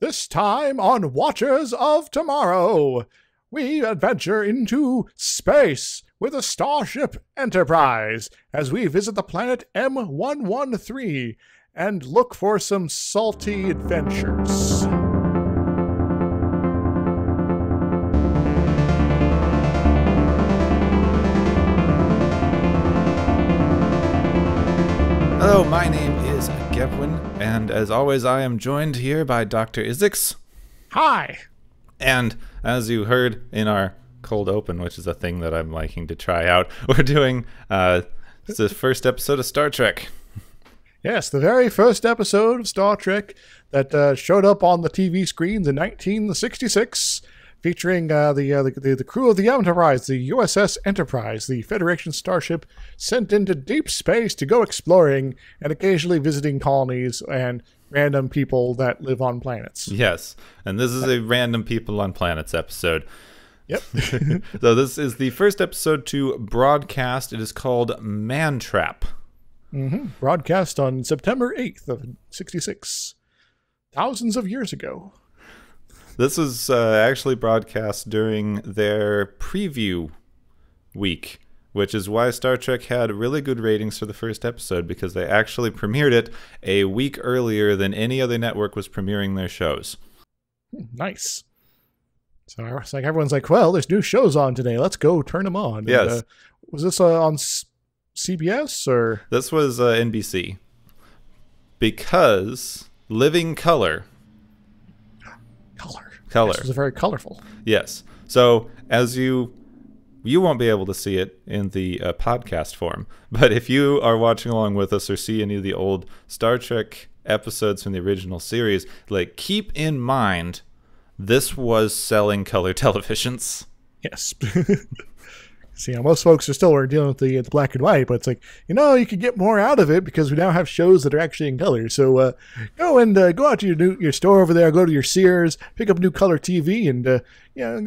This time on Watchers of Tomorrow, we adventure into space with the Starship Enterprise as we visit the planet M113 and look for some salty adventures. Hello, my name is Gepwin, and as always I am joined here by Dr. Isix. Hi! And as you heard in our cold open, which is a thing that I'm liking to try out, we're doing the first episode of Star Trek. Yes, the very first episode of Star Trek that showed up on the TV screens in 1966, featuring the crew of the Enterprise, the USS Enterprise, the Federation starship sent into deep space to go exploring and occasionally visiting colonies and random people that live on planets. Yes, and this is a random people on planets episode. Yep. So this is the first episode to broadcast. It is called Man Trap. Broadcast on September 8th of 66. Thousands of years ago. This was actually broadcast during their preview week, which is why Star Trek had really good ratings for the first episode, because they actually premiered it a week earlier than any other network was premiering their shows. Nice. So it's like everyone's like, well, there's new shows on today. Let's go turn them on. Yes. And, was this on CBS or? This was NBC. Because Living Color. Color. This was very colorful. Yes. So as you won't be able to see it in the podcast form, but if you are watching along with us or see any of the old Star Trek episodes from the original series, like, keep in mind this was selling color televisions. Yes. See, most folks are still dealing with the black and white, but it's like, you can get more out of it because we now have shows that are actually in color. So go out to your store over there, go to your Sears, pick up new color TV, and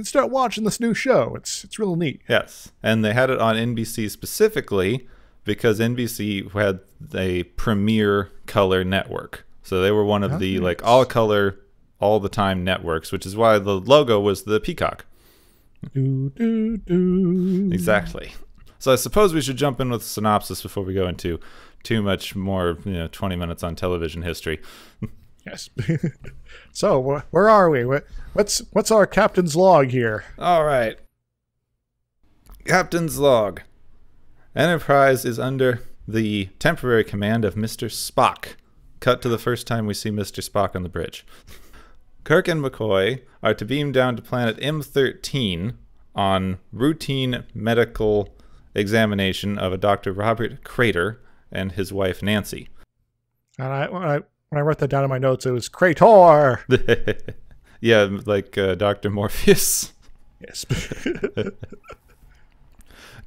start watching this new show. It's real neat. Yes, and they had it on NBC specifically because NBC had a premier color network. So they were one of the nice. all color, all the time networks, which is why the logo was the peacock. Exactly. So I suppose we should jump in with a synopsis before we go into too much more 20 minutes on television history. Yes. So where are we? What's our captain's log here? All right. Captain's log. Enterprise is under the temporary command of Mr. Spock. Cut to the first time we see Mr. Spock on the bridge. Kirk and McCoy are to beam down to planet M13 on routine medical examination of a Dr. Robert Crater and his wife Nancy. And when I wrote that down in my notes, it was Crator. Yeah, like Dr. Morpheus. Yes.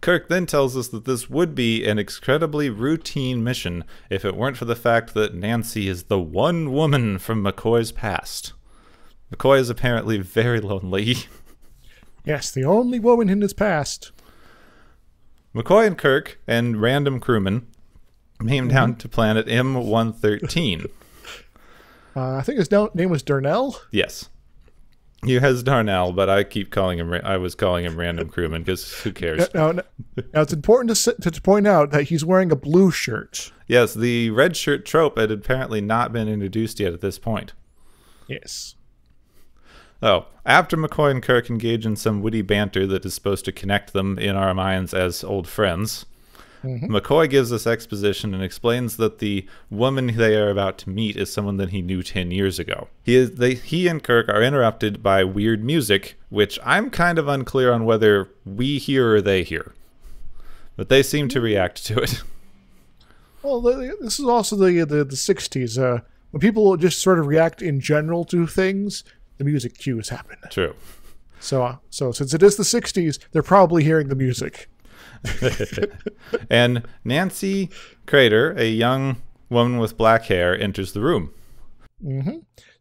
Kirk then tells us that this would be an incredibly routine mission if it weren't for the fact that Nancy is the one woman from McCoy's past. McCoy is apparently very lonely. Yes, the only woman in his past. McCoy and Kirk and random crewmen beam down to planet M113. I think his name was Darnell. Yes. He has Darnell, but I was calling him random crewman because who cares? Now, it's important to point out that he's wearing a blue shirt. Yes, the red shirt trope had apparently not been introduced yet at this point. Yes. Oh, after McCoy and Kirk engage in some witty banter that is supposed to connect them in our minds as old friends, McCoy gives us exposition and explains that the woman they are about to meet is someone that he knew 10 years ago. He and Kirk are interrupted by weird music, which I'm kind of unclear on whether we hear or they hear. But they seem to react to it. Well, this is also the 60s. When people just sort of react in general to things, the music cues happen. True. So since it is the 60s, they're probably hearing the music. And Nancy Crater, a young woman with black hair, enters the room.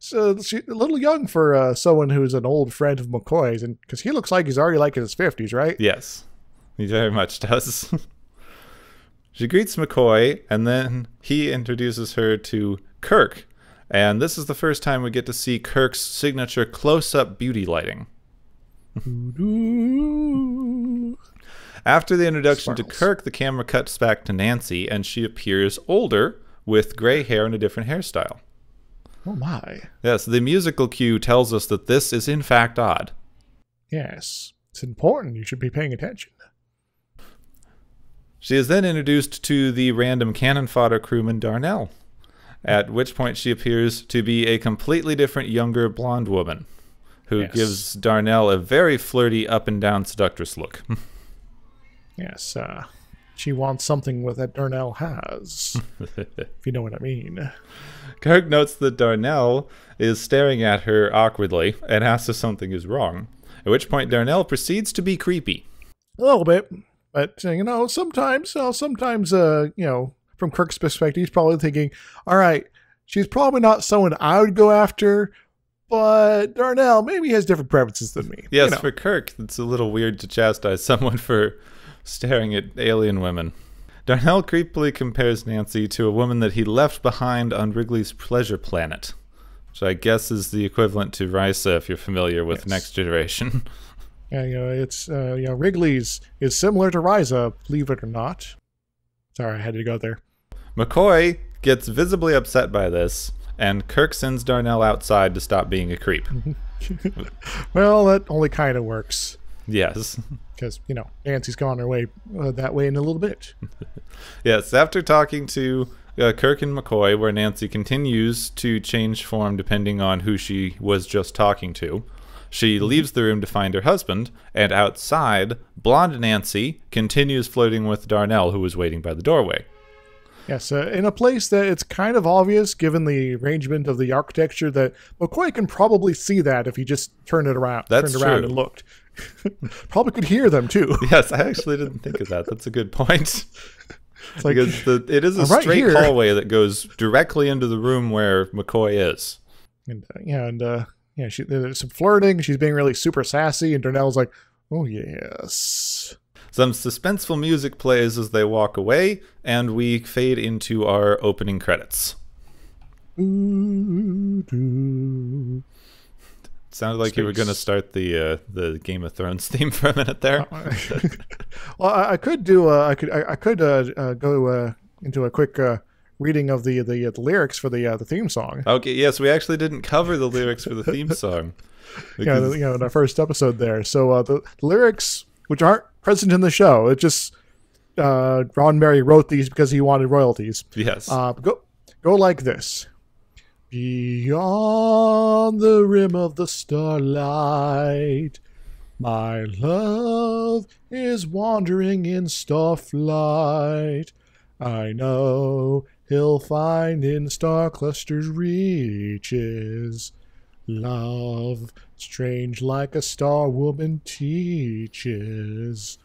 So she's a little young for someone who's an old friend of McCoy's, and because he looks like he's already in his 50s, right? Yes, he very much does. She greets McCoy, and then he introduces her to Kirk, And this is the first time we get to see Kirk's signature close-up beauty lighting. After the introduction to Kirk, the camera cuts back to Nancy, and she appears older with gray hair and a different hairstyle. Oh my. Yes, the musical cue tells us that this is in fact odd. Yes, it's important. You should be paying attention. She is then introduced to the random cannon fodder crewman Darnell, at which point she appears to be a completely different younger blonde woman who gives Darnell a very flirty up-and-down seductress look. Yes, she wants something that Darnell has, if you know what I mean. Kirk notes that Darnell is staring at her awkwardly and asks if something is wrong, at which point Darnell proceeds to be creepy. A little bit, but, sometimes, from Kirk's perspective, he's probably thinking, all right, she's probably not someone I would go after, but Darnell maybe has different preferences than me. Yes, for Kirk, it's a little weird to chastise someone for staring at alien women. Darnell creepily compares Nancy to a woman that he left behind on Wrigley's Pleasure Planet, which I guess is the equivalent to Risa if you're familiar with Next Generation. Yeah, it's Wrigley's is similar to Risa, believe it or not. Sorry, I had to go there. McCoy gets visibly upset by this, and Kirk sends Darnell outside to stop being a creep. Well, that only kind of works. Yes. Because, Nancy's gone her way that way in a little bit. Yes, after talking to Kirk and McCoy, where Nancy continues to change form depending on who she was just talking to, she leaves the room to find her husband, and outside, blonde Nancy continues flirting with Darnell, who was waiting by the doorway. Yes, in a place that it's kind of obvious, given the arrangement of the architecture, that McCoy can probably see that if he just turned around and looked. Probably could hear them, too. Yes, I actually didn't think of that. That's a good point. It's like, because it is a straight hallway that goes directly into the room where McCoy is. And there's some flirting. She's being really super sassy, and Darnell's like, oh, yes. Some suspenseful music plays as they walk away, and we fade into our opening credits. Sounded like you were going to start the Game of Thrones theme for a minute there. Well, I could do. I could go into a quick reading of the lyrics for the theme song. Okay. Yes, we actually didn't cover the lyrics for the theme song. Because... in our first episode there. So the lyrics, which aren't present in the show, it just Roddenberry wrote these because he wanted royalties. Yes. Go like this. Beyond the rim of the starlight, my love is wandering in star flight. I know he'll find in star clusters reaches love strange like a star woman teaches.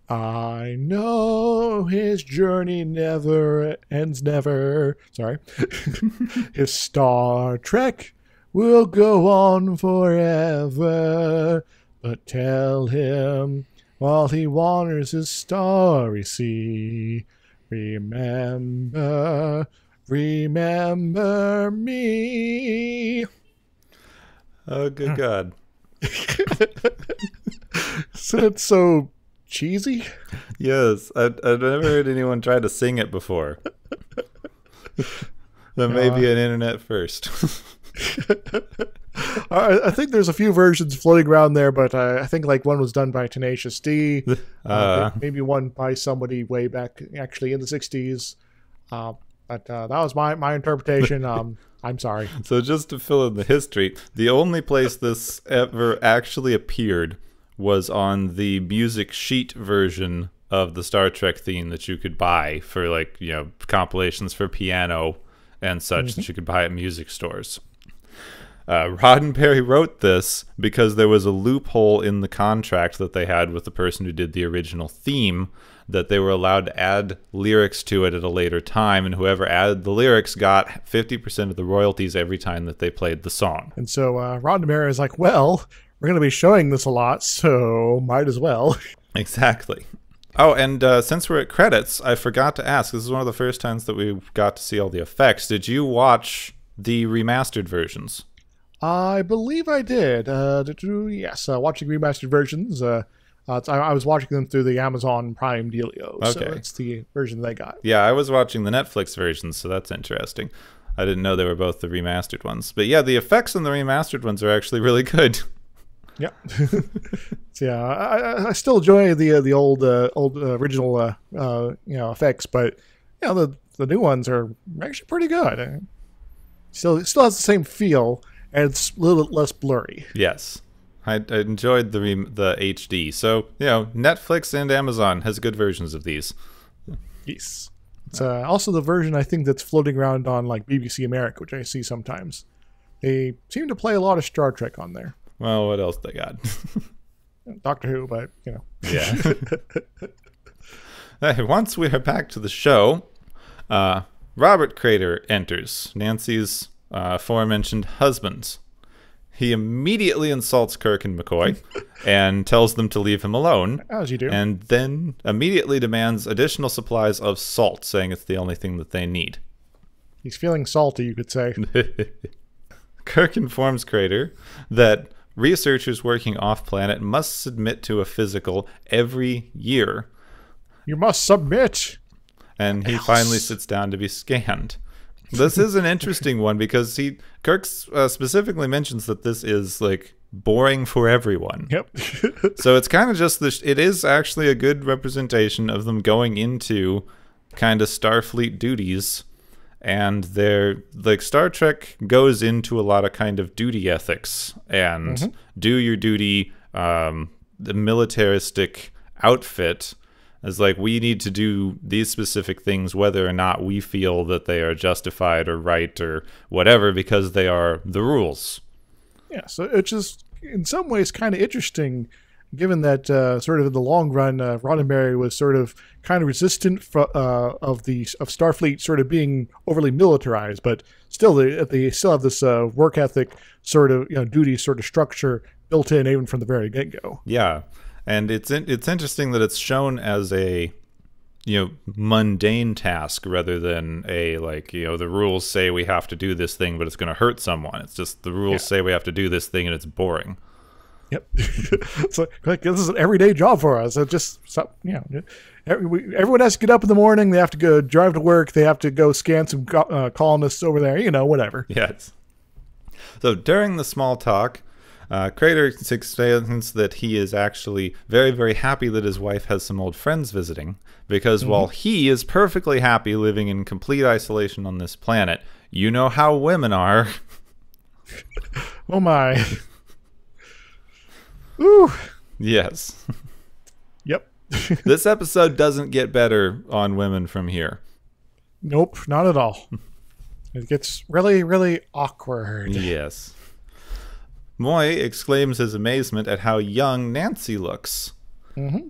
I know his journey never ends, never. Sorry. His Star Trek will go on forever. But tell him while he wanders his starry sea, remember me. Oh, good God. So it's so cheesy? Yes, I've never heard anyone try to sing it before. That may be an internet first. I think there's a few versions floating around there, but I think one was done by Tenacious D, maybe one by somebody way back actually in the 60s. But that was my interpretation. I'm sorry. So just to fill in the history, the only place this ever actually appeared was on the music sheet version of the Star Trek theme that you could buy for compilations for piano and such that you could buy at music stores. Roddenberry wrote this because there was a loophole in the contract that they had with the person who did the original theme, that they were allowed to add lyrics to it at a later time, and whoever added the lyrics got 50% of the royalties every time that they played the song. And so Roddenberry is like, well, we're going to be showing this a lot, so might as well. Exactly. Oh, and since we're at credits, I forgot to ask, this is one of the first times that we got to see all the effects. Did you watch the remastered versions? I believe I did. Yes, watching remastered versions. I was watching them through the Amazon Prime dealio, so it's the version they got. Yeah, I was watching the Netflix version, so that's interesting. I didn't know they were both the remastered ones. But yeah, the effects on the remastered ones are actually really good. Yeah. So yeah, I still enjoy the old original effects, but the new ones are actually pretty good. Still has the same feel, and it's a little less blurry. Yes. I enjoyed the HD. So, Netflix and Amazon has good versions of these. Yes. It's also the version I think that's floating around on like BBC America, which I see sometimes. They seem to play a lot of Star Trek on there. Well, what else they got? Doctor Who, but Yeah. Once we are back to the show, Robert Crater enters, Nancy's aforementioned husband. He immediately insults Kirk and McCoy and tells them to leave him alone. As you do. And then immediately demands additional supplies of salt, saying it's the only thing that they need. He's feeling salty, you could say. Kirk informs Crater that researchers working off-planet must submit to a physical every year. You must submit. And he finally sits down to be scanned. This is an interesting one because Kirk specifically mentions that this is like boring for everyone. Yep. So it's kind of just it is actually a good representation of them going into kind of Starfleet duties, and they're like Star Trek goes into a lot of kind of duty ethics and do your duty, the militaristic outfit. It's like we need to do these specific things whether or not we feel that they are justified or right or whatever because they are the rules. Yeah, so it's just in some ways kind of interesting given that sort of in the long run, Roddenberry was sort of kind of resistant of Starfleet sort of being overly militarized, but still they still have this work ethic sort of duty sort of structure built in even from the very get-go. Yeah. And it's interesting that it's shown as a mundane task rather than a the rules say we have to do this thing but it's going to hurt someone. It's just the rules say we have to do this thing and it's boring. Yep. So like this is an everyday job for us. It just everyone has to get up in the morning. They have to go drive to work. They have to go scan some colonists over there. Whatever. Yes. So during the small talk, Crater explains that he is actually very, very happy that his wife has some old friends visiting, because while he is perfectly happy living in complete isolation on this planet, you know how women are. Oh my. Ooh. Yes. Yep. This episode doesn't get better on women from here. Nope, not at all. It gets really, really awkward. Yes. Moy exclaims his amazement at how young Nancy looks. Mm-hmm.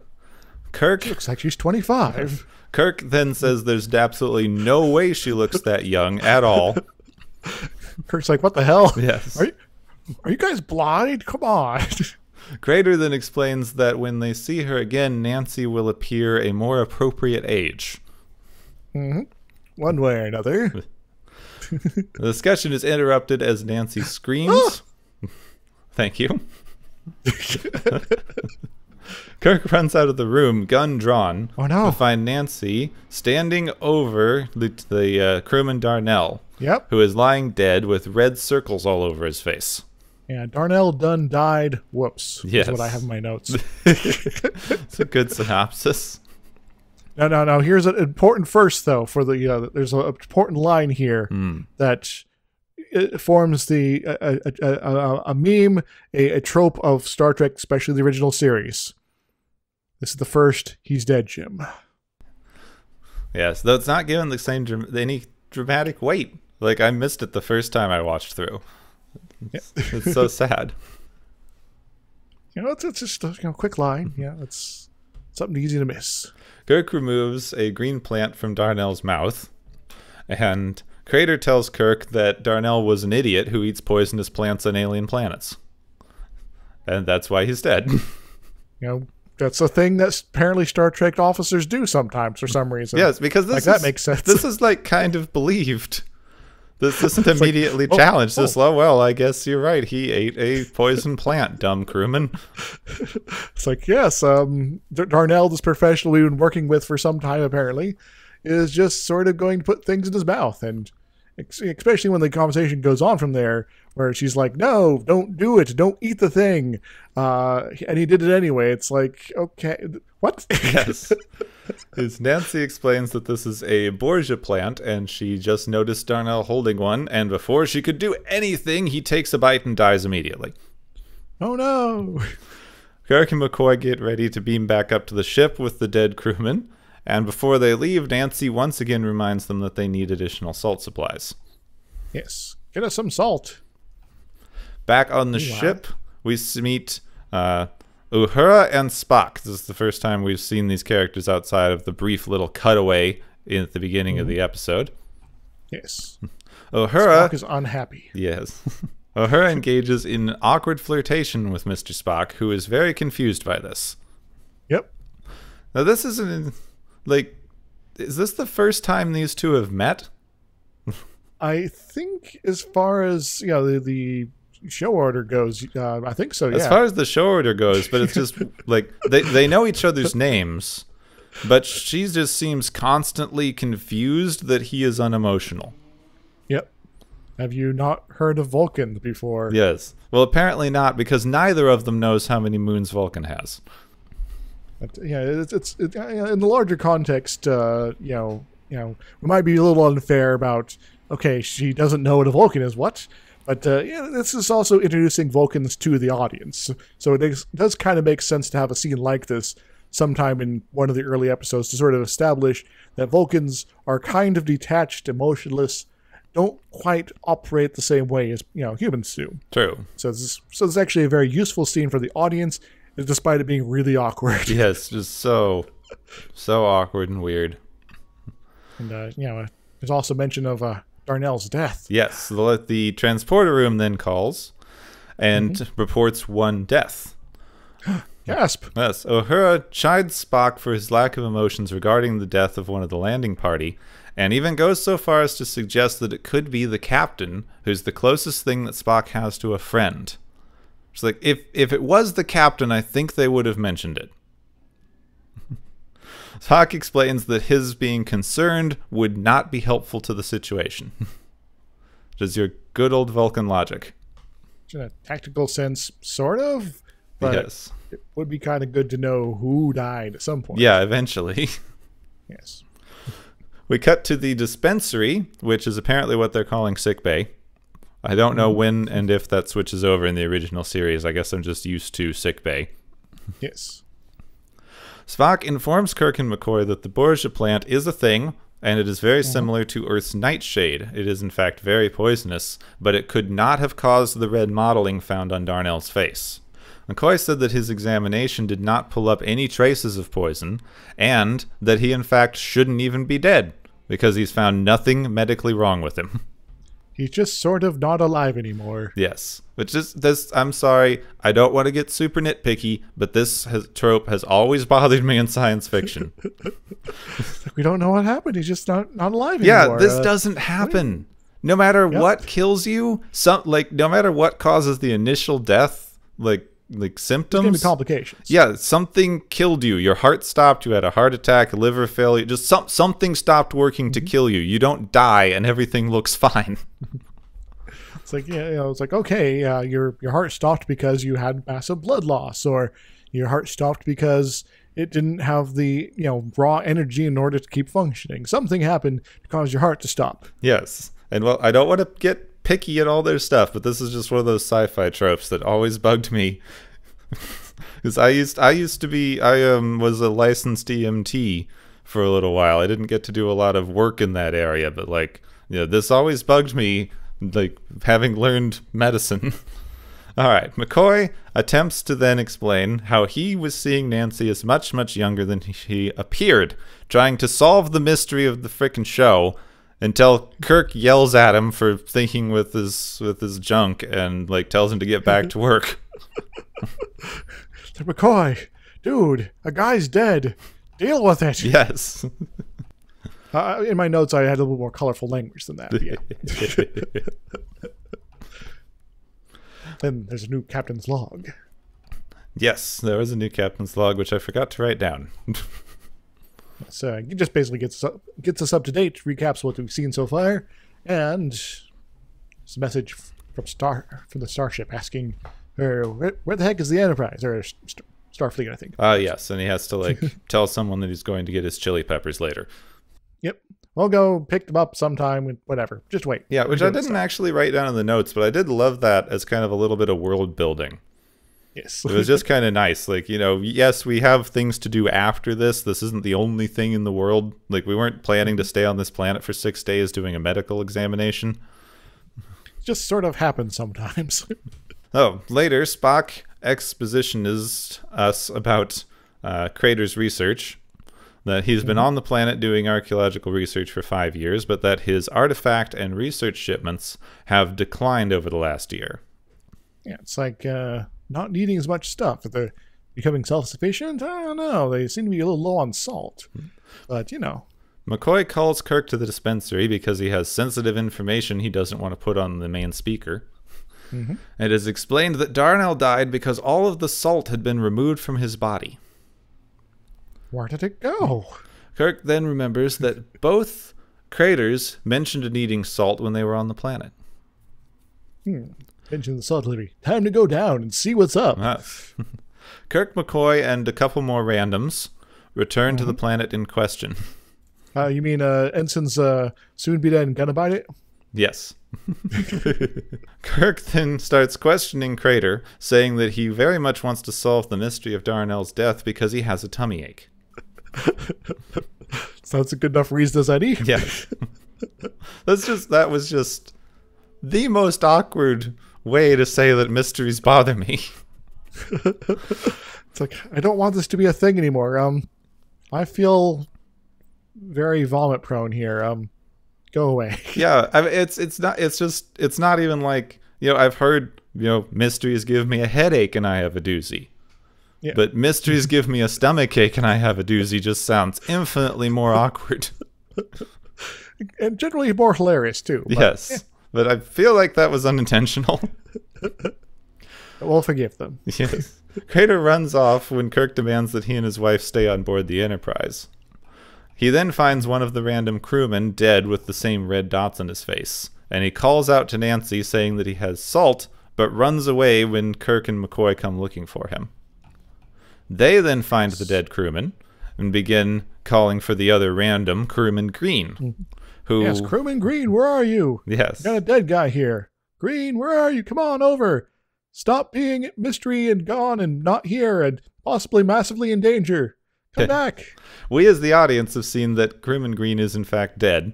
Kirk looks like she's 25. Kirk then says there's absolutely no way she looks that young at all. Kirk's like, what the hell? Yes. Are you guys blind? Come on. Crater then explains that when they see her again, Nancy will appear a more appropriate age. Mm-hmm. One way or another. The discussion is interrupted as Nancy screams. Thank you. Kirk runs out of the room, gun drawn, to find Nancy standing over the crewman Darnell, who is lying dead with red circles all over his face. Yeah, Darnell done died. Whoops. Yes. That's what I have in my notes. It's a good synopsis. No. Here's an important first, though, for there's an important line here that it forms a meme, a trope of Star Trek, especially the original series. This is the first "he's dead" Jim. Yes, though it's not given the same any dramatic weight. Like I missed it the first time I watched through. It's so sad. It's just a quick line. Yeah, it's something easy to miss. Kirk removes a green plant from Darnell's mouth, and Crater tells Kirk that Darnell was an idiot who eats poisonous plants on alien planets. And that's why he's dead. That's a thing that apparently Star Trek officers do sometimes for some reason. Yes, because that makes sense. This is kind of believed. This isn't immediately challenged. This, well, I guess you're right. He ate a poison plant, dumb crewman. It's like, yes, Darnell, this professional we've been working with for some time, apparently, is just sort of going to put things in his mouth. And especially when the conversation goes on from there, where she's like, no, don't do it. Don't eat the thing. And he did it anyway. It's like, okay, what? Yes. As Nancy explains that this is a Borgia plant, and she just noticed Darnell holding one, and before she could do anything, he takes a bite and dies immediately. Oh no! Kirk and McCoy get ready to beam back up to the ship with the dead crewman, and before they leave, Nancy once again reminds them that they need additional salt supplies. Yes, get us some salt. Back on the ship, we meet Uhura and Spock. This is the first time we've seen these characters outside of the brief little cutaway at the beginning of the episode. Yes. Uhura Spock is unhappy. Yes. Uhura engages in awkward flirtation with Mr. Spock, who is very confused by this. Yep. Now, this isn't, is this the first time these two have met? I think as far as, the show order goes, I think so, yeah. As far as the show order goes, but it's just, they know each other's names, but she just seems constantly confused that he is unemotional. Yep. Have you not heard of Vulcan before? Yes. Well, apparently not, because neither of them knows how many moons Vulcan has. But, it's in the larger context, we might be a little unfair about, okay, she doesn't know what a Vulcan is, what? But this is also introducing Vulcans to the audience. So it does kind of make sense to have a scene like this sometime in one of the early episodes to sort of establish that Vulcans are kind of detached, emotionless, don't quite operate the same way as humans do. True. So it's actually a very useful scene for the audience, despite it being really awkward. Yes, just so awkward and weird. And there's also mention of Darnell's death. Yes, the transporter room then calls and reports one death. Gasp. Yes, Uhura chides Spock for his lack of emotions regarding the death of one of the landing party, and even goes so far as to suggest that it could be the captain, who's the closest thing that Spock has to a friend. It's like, if it was the captain, I think they would have mentioned it. Spock explains that his being concerned would not be helpful to the situation. Just your good old Vulcan logic. In a tactical sense, sort of. But yes. It would be kind of good to know who died at some point. Yeah, eventually. Yes. We cut to the dispensary, which is apparently what they're calling sickbay. I don't know when and if that switches over in the original series. I guess I'm just used to sickbay. Yes. Spock informs Kirk and McCoy that the Borgia plant is a thing, and it is very similar to Earth's nightshade. It is, in fact, very poisonous, but it could not have caused the red mottling found on Darnell's face. McCoy said that his examination did not pull up any traces of poison, and that he, in fact, shouldn't even be dead, because he's found nothing medically wrong with him. He's just sort of not alive anymore. Yes. But just this, I'm sorry, I don't want to get super nitpicky, but this trope has always bothered me in science fiction. We don't know what happened. He's just not alive anymore. anymore. Yeah, this doesn't happen. No matter what kills you, no matter what causes the initial death, symptoms. There's going to be complications. Yeah, something killed you. Your heart stopped. You had a heart attack, a liver failure. Just something stopped working to kill you. You don't die, and everything looks fine. It's like, it's like, okay, your heart stopped because you had massive blood loss, or your heart stopped because it didn't have the raw energy in order to keep functioning. Something happened to cause your heart to stop. Yes, and well, I don't want to get picky at all their stuff, but this is just one of those sci-fi tropes that always bugged me. Because I was a licensed EMT for a little while. I didn't get to do a lot of work in that area, but this always bugged me, having learned medicine. All right, McCoy attempts to then explain how he was seeing Nancy as much, much younger than she appeared, trying to solve the mystery of the frickin' show, until Kirk yells at him for thinking with his junk and tells him to get back to work. McCoy, dude, a guy's dead. Deal with it. Yes. In my notes, I had a little more colorful language than that. Yeah. Then there's a new captain's log. Yes, there was a new captain's log, which I forgot to write down. So he just basically gets us up to date, recaps what we've seen so far, and it's a message from the starship asking her where the heck is the Enterprise or Starfleet, I think. Yes, and he has to tell someone that he's going to get his chili peppers later. Yep, we'll go pick them up sometime. Whatever, just wait. Yeah, which I didn't actually write down in the notes, but I did love that as kind of a little bit of world building. Yes. It was just kind of nice. Yes, we have things to do after this. This isn't the only thing in the world. We weren't planning to stay on this planet for 6 days doing a medical examination. It just sort of happens sometimes. Later, Spock expositions us about Crater's research, that he's been on the planet doing archaeological research for 5 years, but that his artifact and research shipments have declined over the last year. Yeah, it's like not needing as much stuff. If they're becoming self-sufficient, I don't know. They seem to be a little low on salt. But, McCoy calls Kirk to the dispensary because he has sensitive information he doesn't want to put on the main speaker. Mm-hmm. It is explained that Darnell died because all of the salt had been removed from his body. Where did it go? Kirk then remembers that both Craters mentioned needing salt when they were on the planet. Mention the salt delivery. Time to go down and see what's up. Kirk, McCoy, and a couple more randoms return to the planet in question. You mean Ensign's soon-be-dead Gunabite? Yes. Kirk then starts questioning Crater, saying that he very much wants to solve the mystery of Darnell's death because he has a tummy ache. Sounds a good enough reason as any. Yeah. That was just the most awkward way to say that mysteries bother me. It's like, I don't want this to be a thing anymore. I feel very vomit prone here. Go away. Yeah, I mean, it's not even like, I've heard, mysteries give me a headache and I have a doozy. Yeah. But mysteries give me a stomach ache and I have a doozy just sounds infinitely more awkward. And generally more hilarious too. But, yes. But I feel like that was unintentional. We'll forgive them. Yes. Crater runs off when Kirk demands that he and his wife stay on board the Enterprise. He then finds one of the random crewmen dead with the same red dots on his face, and he calls out to Nancy saying that he has salt, but runs away when Kirk and McCoy come looking for him. They then find the dead crewman and begin calling for the other random, Crewman Green. Yes, Crewman Green, where are you? Yes. Got a dead guy here. Green, where are you? Come on over. Stop being mystery and gone and not here and possibly massively in danger. Come back. We as the audience have seen that Crewman Green is in fact dead,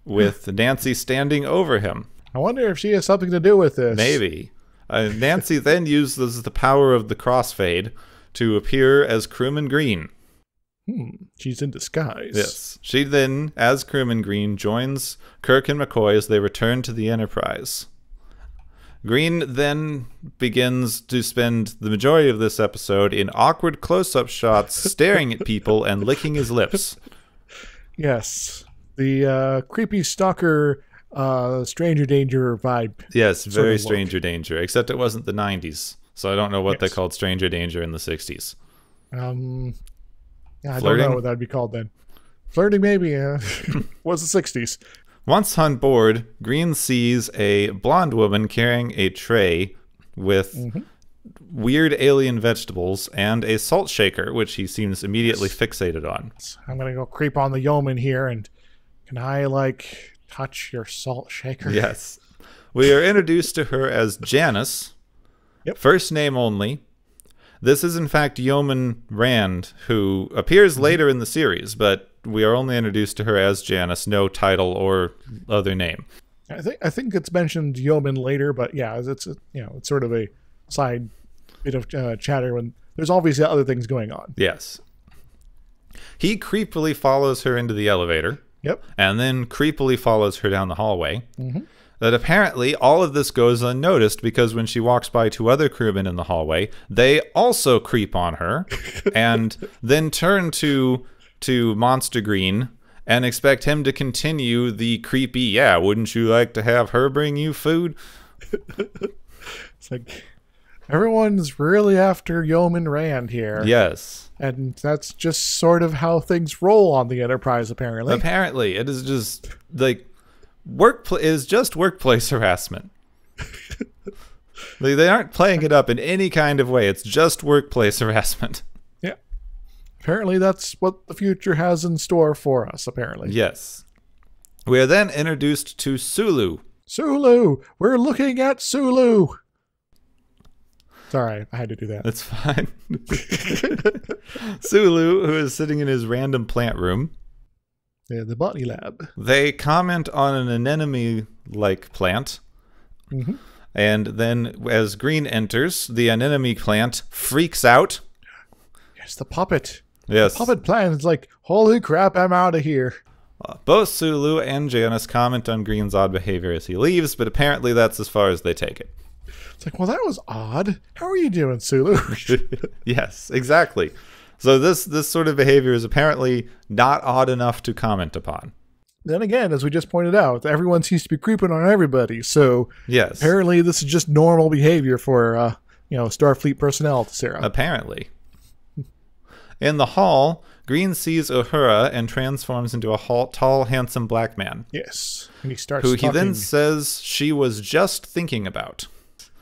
with Nancy standing over him. I wonder if she has something to do with this. Maybe. Nancy then uses the power of the crossfade to appear as Crewman Green. She's in disguise. Yes. She then, as Crewman Green, joins Kirk and McCoy as they return to the Enterprise. Green then begins to spend the majority of this episode in awkward close-up shots, staring at people and licking his lips. Yes. The creepy stalker Stranger Danger vibe. Yes, very Stranger Danger, except it wasn't the 90s, so I don't know what they called Stranger Danger in the 60s. Yeah, I don't know what that would be called then. Flirting, maybe. Was the 60s. Once on board, Green sees a blonde woman carrying a tray with weird alien vegetables and a salt shaker, which he seems immediately fixated on. I'm going to go creep on the yeoman here, and can I, touch your salt shaker? Yes. We are introduced to her as Janice, first name only. This is, in fact, Yeoman Rand, who appears later in the series, but we are only introduced to her as Janice, no title or other name. I think it's mentioned Yeoman later, but yeah, it's sort of a side bit of chatter when there's obviously other things going on. Yes. He creepily follows her into the elevator. Yep. And then creepily follows her down the hallway. That apparently all of this goes unnoticed because when she walks by two other crewmen in the hallway, they also creep on her and then turn to Monster Green and expect him to continue the creepy, yeah, wouldn't you like to have her bring you food? It's like everyone's really after Yeoman Rand here. Yes. And that's just sort of how things roll on the Enterprise, apparently. Apparently, it is just like workplace harassment. They aren't playing it up in any kind of way. It's just workplace harassment. Yeah. Apparently, that's what the future has in store for us, apparently. Yes. We are then introduced to Sulu. Sulu! We're looking at Sulu! Sorry, I had to do that. That's fine. Sulu, who is sitting in his random plant room. Yeah, the botany lab. They comment on an anemone-like plant. Mm-hmm. And then as Green enters, the anemone plant freaks out. Yes, the puppet. Yes. The puppet plant is like, holy crap, I'm out of here. Both Sulu and Janice comment on Green's odd behavior as he leaves, but apparently that's as far as they take it. It's like, well, that was odd. How are you doing, Sulu? Yes, exactly. So this sort of behavior is apparently not odd enough to comment upon. Then again, as we just pointed out, everyone seems to be creeping on everybody. So yes, apparently this is just normal behavior for Starfleet personnel, Sarah. Apparently. In the hall, Green sees Uhura and transforms into a tall, handsome black man. Yes, and he starts who talking. He then says she was just thinking about.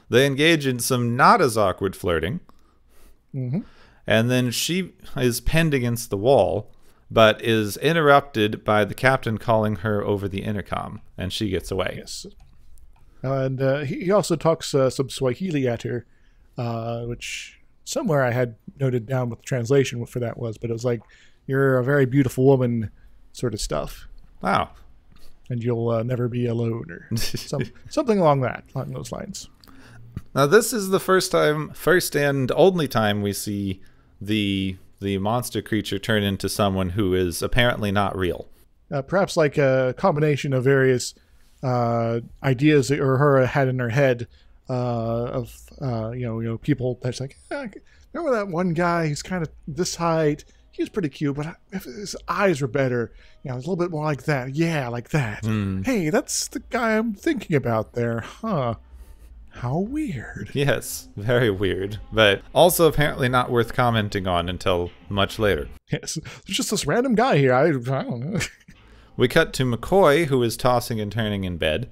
They engage in some not as awkward flirting. Mm-hmm. And then she is pinned against the wall, but is interrupted by the captain calling her over the intercom, and she gets away. Yes. And he also talks some Swahili at her, which somewhere I had noted down what the translation for that was, but it was like, you're a very beautiful woman sort of stuff. Wow. And you'll never be alone, or something along those lines. Now, this is the first and only time we see the monster creature turn into someone who is apparently not real. Perhaps like a combination of various ideas that Uhura had in her head of people that's like, remember that one guy who's kind of this height? He was pretty cute, but if his eyes were better, it's a little bit more like that. Yeah, like that. Hey, that's the guy I'm thinking about there, huh? How weird. Yes, very weird, but also apparently not worth commenting on until much later. Yes, there's just this random guy here. I don't know. We cut to McCoy, who is tossing and turning in bed,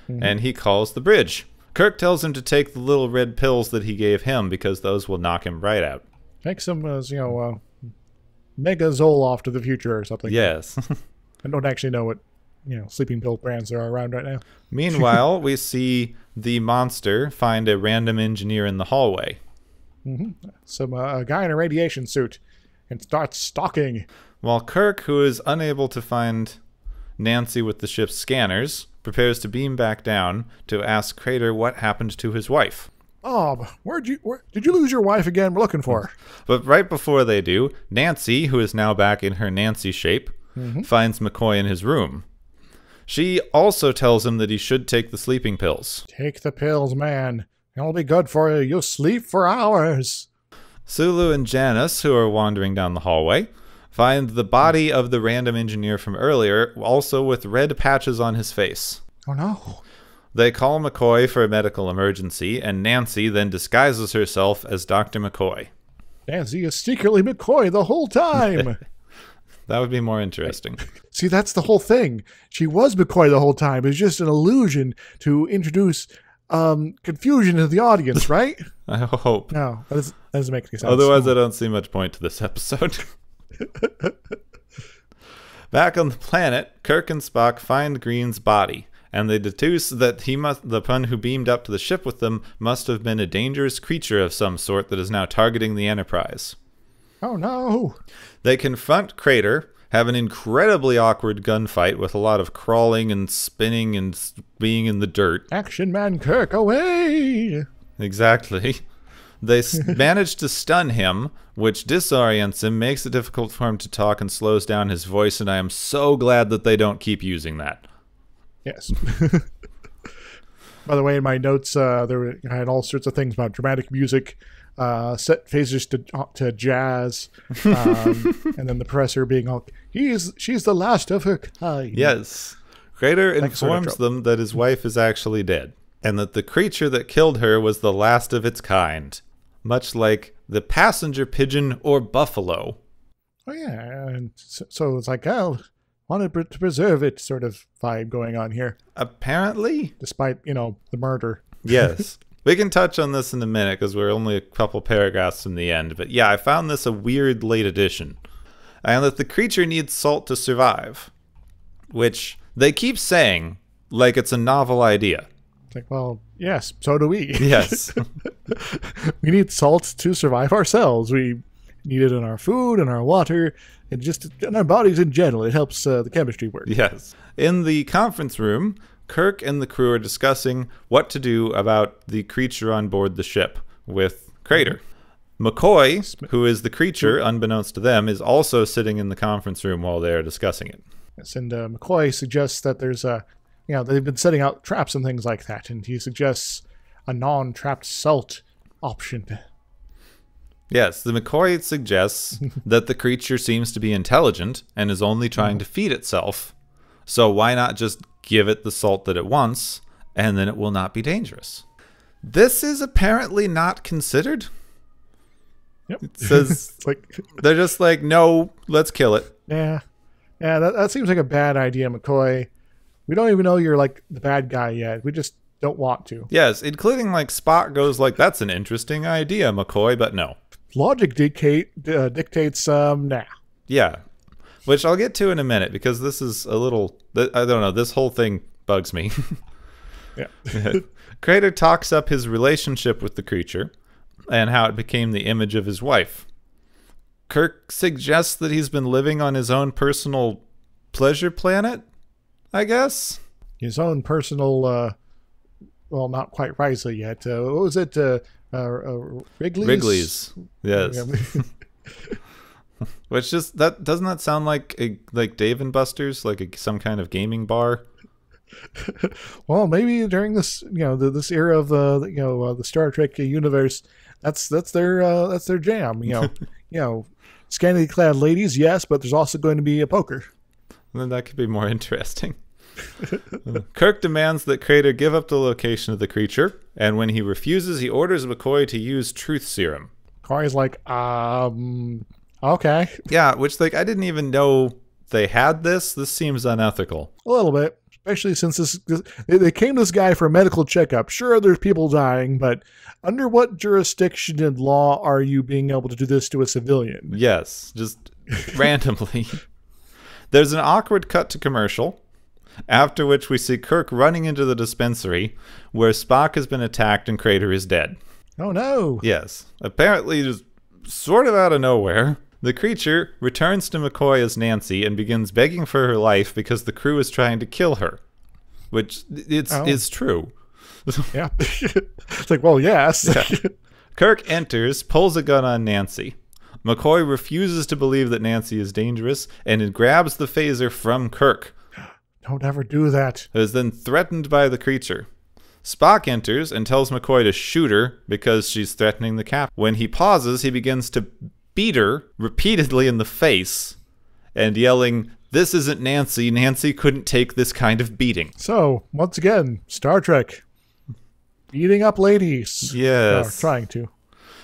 and he calls the bridge. Kirk tells him to take the little red pills that he gave him because those will knock him right out. Take some, Mega Zoloft to the future or something. Yes. I don't actually know what sleeping pill brands there are around right now. Meanwhile, we see the monster find a random engineer in the hallway. Some a guy in a radiation suit and starts stalking. While Kirk, who is unable to find Nancy with the ship's scanners, prepares to beam back down to ask Crater what happened to his wife. Bob, did you lose your wife again? We're looking for her. But right before they do, Nancy, who is now back in her Nancy shape, finds McCoy in his room. She also tells him that he should take the sleeping pills. Take the pills, man. It'll be good for you. You'll sleep for hours. Sulu and Janice, who are wandering down the hallway, find the body of the random engineer from earlier, also with red patches on his face. Oh, no. They call McCoy for a medical emergency, and Nancy then disguises herself as Dr. McCoy. Nancy is secretly McCoy the whole time. That would be more interesting. See, that's the whole thing. She was McCoy the whole time. It's just an illusion to introduce confusion to the audience, right? I hope. No, that doesn't make any sense. Otherwise, I don't see much point to this episode. Back on the planet, Kirk and Spock find Green's body, and they deduce that the one who beamed up to the ship with them must have been a dangerous creature of some sort that is now targeting the Enterprise. Oh, no. They confront Crater, have an incredibly awkward gunfight with a lot of crawling and spinning and being in the dirt. Action Man Kirk, away! Exactly. They manage to stun him, which disorients him, makes it difficult for him to talk, and slows down his voice, and I am so glad that they don't keep using that. Yes. By the way, in my notes, I had all sorts of things about dramatic music, set phasers to jazz, and then the professor being all, she's the last of her kind. Yes. Crater informs them that his wife is actually dead, and that the creature that killed her was the last of its kind, much like the passenger pigeon or buffalo. Oh, yeah. And so it's like, oh, wanted to preserve it sort of vibe going on here. Apparently. Despite, the murder. Yes. We can touch on this in a minute because we're only a couple paragraphs from the end. But yeah, I found this a weird late addition. And that the creature needs salt to survive. Which they keep saying like it's a novel idea. It's like, well, yes, so do we. Yes. We need salt to survive ourselves. We need it in our food and our water and just in our bodies in general. It helps the chemistry work. Yes. In the conference room, Kirk and the crew are discussing what to do about the creature on board the ship with Crater. McCoy, who is the creature, unbeknownst to them, is also sitting in the conference room while they're discussing it. Yes, and McCoy suggests that there's they've been setting out traps and things like that, and he suggests a non-trapped salt option. Yes, the McCoy suggests that the creature seems to be intelligent and is only trying to feed itself. So why not just give it the salt that it wants, and then it will not be dangerous? This is apparently not considered. Yep. It says they're just like, no, let's kill it. Yeah, that seems like a bad idea, McCoy. We don't even know you're like the bad guy yet. We just don't want to. Yes, including like Spock goes like, that's an interesting idea, McCoy, but no. Logic dictates nah. Yeah, which I'll get to in a minute because this is a little, I don't know, this whole thing bugs me. Yeah. Crater talks up his relationship with the creature and how it became the image of his wife. Kirk suggests that he's been living on his own personal pleasure planet, I guess. His own personal, well, not quite Risley yet. What was it? Wrigley's. Yes. Which just doesn't that sound like Dave and Buster's, like some kind of gaming bar? Well, maybe during this this era of the Star Trek universe, that's their jam. Scantily clad ladies, yes, but there's also going to be a poker. Then that could be more interesting. Kirk demands that Crater give up the location of the creature, and when he refuses, he orders McCoy to use truth serum. McCoy's like, okay. Yeah, which I didn't even know they had this. This seems unethical. A little bit, especially since they came to this guy for a medical checkup. Sure, there's people dying, but under what jurisdiction in law are you being able to do this to a civilian? Yes, just randomly. There's an awkward cut to commercial, after which we see Kirk running into the dispensary where Spock has been attacked and Crater is dead. Oh no. Yes. Apparently just sort of out of nowhere, the creature returns to McCoy as Nancy and begins begging for her life because the crew is trying to kill her. Which is true. Yeah. It's like, well, yes. Yeah. Kirk enters, pulls a gun on Nancy. McCoy refuses to believe that Nancy is dangerous and grabs the phaser from Kirk. Don't ever do that. Is then threatened by the creature. Spock enters and tells McCoy to shoot her because she's threatening the captain. When he pauses, he begins to beat her repeatedly in the face and yelling, "This isn't Nancy. Nancy couldn't take this kind of beating." So, once again, Star Trek. Beating up ladies. Yes. Or trying to.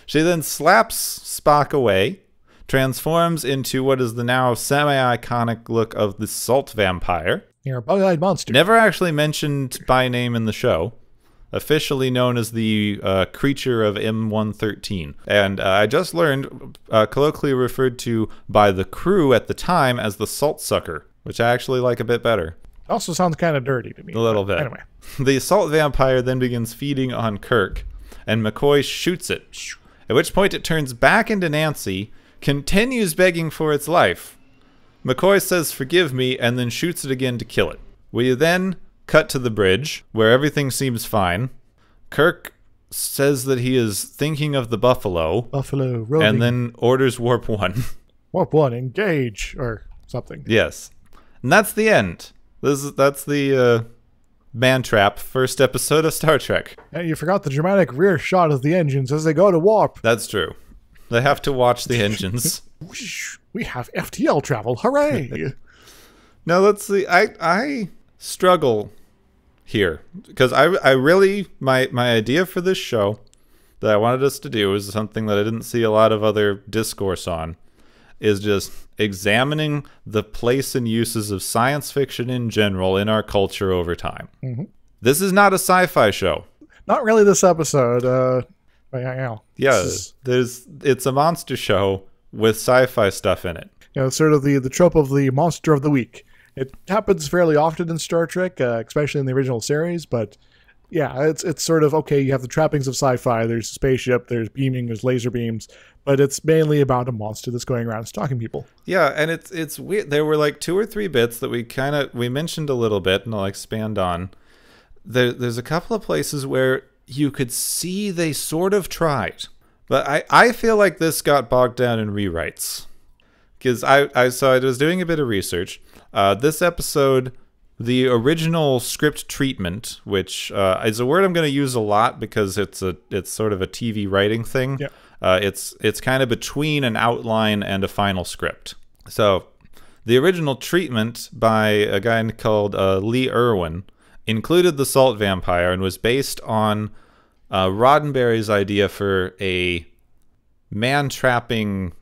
She then slaps Spock away, transforms into what is the now semi-iconic look of the salt vampire. You're a bug-eyed monster. Never actually mentioned by name in the show. Officially known as the creature of M113. And I just learned, colloquially referred to by the crew at the time as the salt sucker, which I actually like a bit better. Also sounds kind of dirty to me. A little bit. Anyway. The salt vampire then begins feeding on Kirk, and McCoy shoots it. At which point it turns back into Nancy, continues begging for its life. McCoy says, "Forgive me," and then shoots it again to kill it. We then cut to the bridge, where everything seems fine. Kirk says that he is thinking of the buffalo. Buffalo roading. And then orders Warp 1. Warp 1, engage, or something. Yes. And that's the end. That's the Man-trap, first episode of Star Trek. And you forgot the dramatic rear shot of the engines as they go to warp. That's true. They have to watch the engines. We have FTL travel. Hooray! Now, let's see. I struggle here because I really, my idea for this show that I wanted us to do is something that I didn't see a lot of other discourse on, is just examining the place and uses of science fiction in general in our culture over time. Mm-hmm. This is not a sci-fi show. Not really this episode. It's a monster show with sci-fi stuff in it. Sort of the trope of the monster of the week. It happens fairly often in Star Trek, especially in the original series, but yeah, it's sort of, okay, you have the trappings of sci-fi, there's a spaceship, there's beaming, there's laser beams, but it's mainly about a monster that's going around stalking people. Yeah, and it's weird. There were like 2 or 3 bits that we mentioned a little bit, and I'll expand on. There's a couple of places where you could see they sort of tried, but I feel like this got bogged down in rewrites. Because I was doing a bit of research. This episode, the original script treatment, which is a word I'm going to use a lot because it's sort of a TV writing thing. Yeah. It's kind of between an outline and a final script. So the original treatment by a guy called Lee Irwin included the salt vampire and was based on Roddenberry's idea for a man-trapping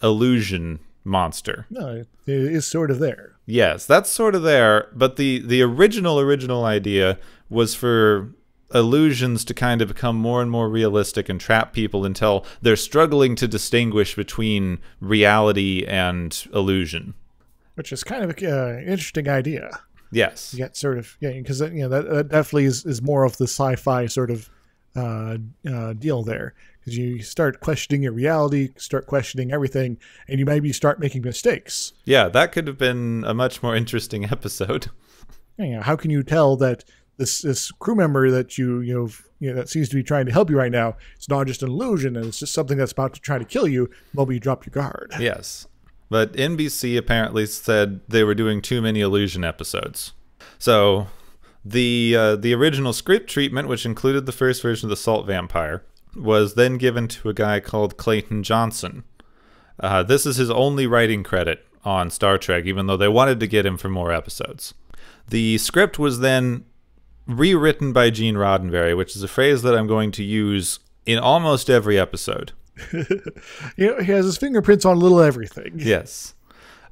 illusion monster. No, it is sort of there. Yes, that's sort of there, but the original idea was for illusions to kind of become more and more realistic and trap people until they're struggling to distinguish between reality and illusion. Which is kind of an interesting idea. Yes. You get sort of, because that definitely is more of the sci-fi sort of deal there. Because you start questioning your reality, start questioning everything, and you maybe start making mistakes. Yeah, that could have been a much more interesting episode. How can you tell that this crew member that you that seems to be trying to help you right now, it's not just an illusion, and it's just something that's about to try to kill you the moment you drop your guard? Yes, but NBC apparently said they were doing too many illusion episodes. So the original script treatment, which included the first version of the Salt Vampire, was then given to a guy called Clayton Johnson. This is his only writing credit on Star Trek, even though they wanted to get him for more episodes. The script was then rewritten by Gene Roddenberry, which is a phrase that I'm going to use in almost every episode. He has his fingerprints on little everything. Yes.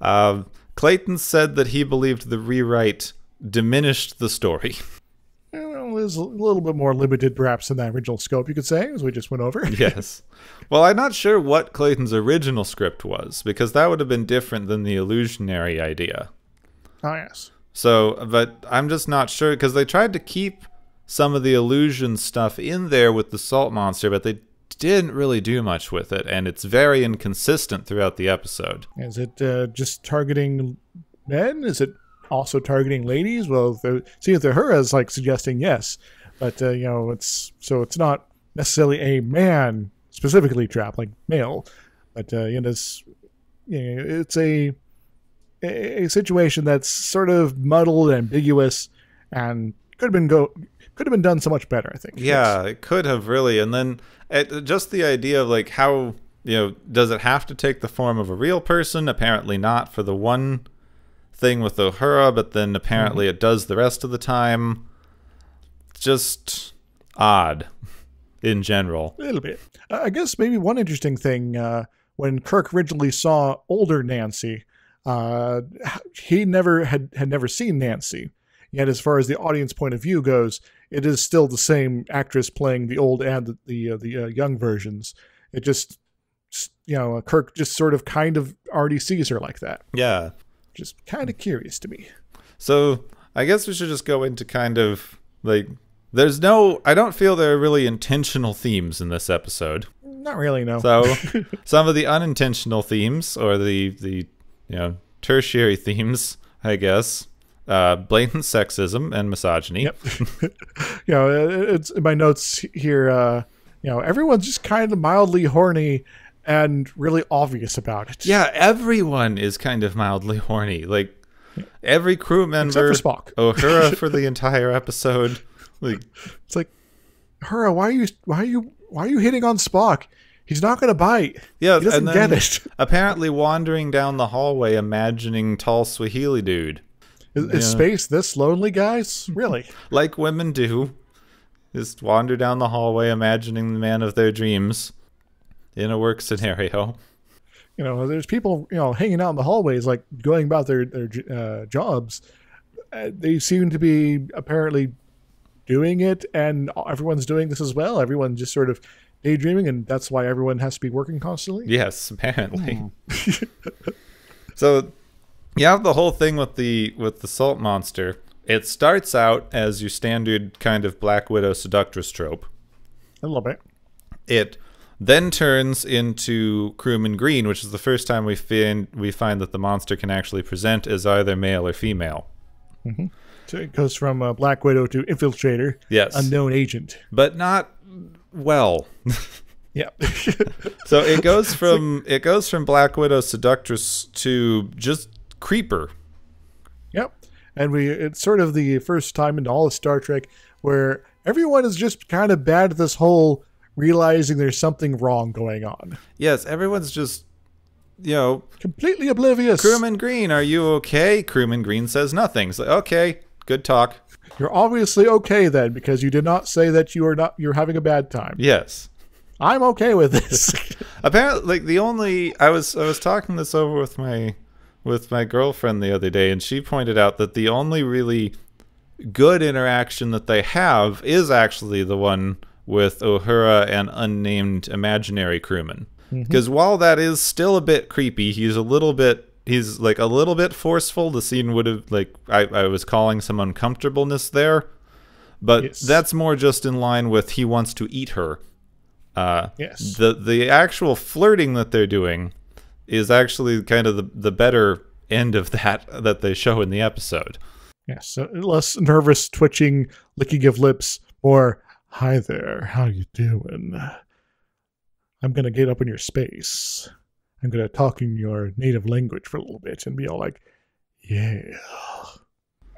Clayton said that he believed the rewrite diminished the story. Well, it was a little bit more limited, perhaps, than that original scope, you could say, as we just went over. Yes. Well, I'm not sure what Clayton's original script was, because that would have been different than the illusionary idea. Oh, yes. So, but I'm just not sure, because they tried to keep some of the illusion stuff in there with the salt monster, but they didn't really do much with it, and it's very inconsistent throughout the episode. Is it just targeting men? Is it also targeting ladies? Well, see if they're her as like suggesting yes, but it's not necessarily a man specifically trapped like male, but it's a situation that's sort of muddled, ambiguous, and could have been done so much better, I think. Yeah, it could have really, and then just the idea of like how does it have to take the form of a real person? Apparently not for the one thing with Uhura, but then apparently it does the rest of the time. It's just odd in general. A little bit. I guess maybe one interesting thing, when Kirk originally saw older Nancy, he had never seen Nancy. Yet as far as the audience point of view goes, it is still the same actress playing the old and the young versions. It just, Kirk just sort of kind of already sees her like that. Yeah. Just kind of curious to me. So I guess we should just go into kind of like, I don't feel there are really intentional themes in this episode. Not really, no. So some of the unintentional themes, or the tertiary themes, I guess, blatant sexism and misogyny. Yep. It's in my notes here. Everyone's just kind of mildly horny and really obvious about it. Yeah, everyone is kind of mildly horny. Like, Every crew member, except for Spock. Uhura for the entire episode. Like, it's like, Uhura, why are you hitting on Spock? He's not going to bite. Yeah, he doesn't get it. Apparently wandering down the hallway imagining tall Swahili dude. Is space this lonely, guys? Really? Like women do. Just wander down the hallway imagining the man of their dreams in a work scenario. There's people, hanging out in the hallways, like going about their jobs. They seem to be apparently doing it, and everyone's doing this as well. Everyone's just sort of daydreaming, and that's why everyone has to be working constantly. Yes, apparently. So you have the whole thing with the salt monster. It starts out as your standard kind of Black Widow seductress trope. A little bit. It then turns into Crewman Green, which is the first time we find that the monster can actually present as either male or female. Mm-hmm. So it goes from Black Widow to Infiltrator. Yes. Unknown agent. But not well. Yeah. So it goes from Black Widow seductress to just creeper. Yep. And it's sort of the first time in all of Star Trek where everyone is just kind of bad at this whole realizing there's something wrong going on. Yes, everyone's just, completely oblivious. Crewman Green, are you okay? Crewman Green says nothing. It's like, okay, good talk. You're obviously okay then, because you did not say that you're having a bad time. Yes. I'm okay with this. Apparently, I was talking this over with my girlfriend the other day, and she pointed out that the only really good interaction that they have is actually the one with Uhura and unnamed imaginary crewman. Because while that is still a bit creepy, he's a little bit forceful. The scene would have, I was calling some uncomfortableness there, but yes. That's more just in line with he wants to eat her. Yes. The actual flirting that they're doing is actually kind of the better end of that they show in the episode. Yes, so less nervous, twitching, licking of lips, or hi there, how you doing? I'm going to get up in your space. I'm going to talk in your native language for a little bit and be all like, yeah.